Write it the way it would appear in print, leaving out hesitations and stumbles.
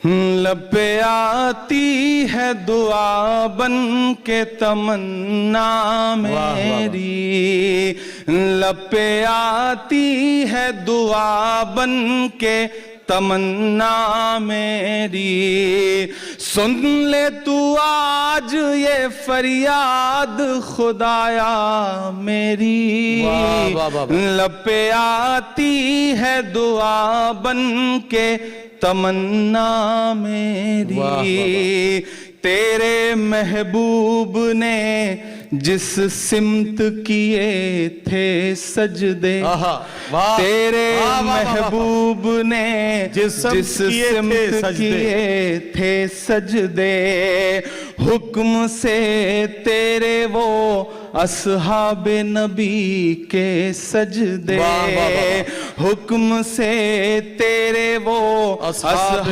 لب پہ آتی ہے دعا بن کے تمنا میری، لب پہ آتی ہے دعا بن کے تمنا میری، سن لے تو آج یہ فریاد خدایا میری، لب پہ آتی ہے دعا بن کے تمنا میری، تیرے محبوب نے جس سمت کیے تھے سجدے، تیرے محبوب نے جس سمت کیے تھے سجدے، حکم سے تیرے وہ اصحاب نبی کے سجدے، حکم سے تیرے وہ اصحاب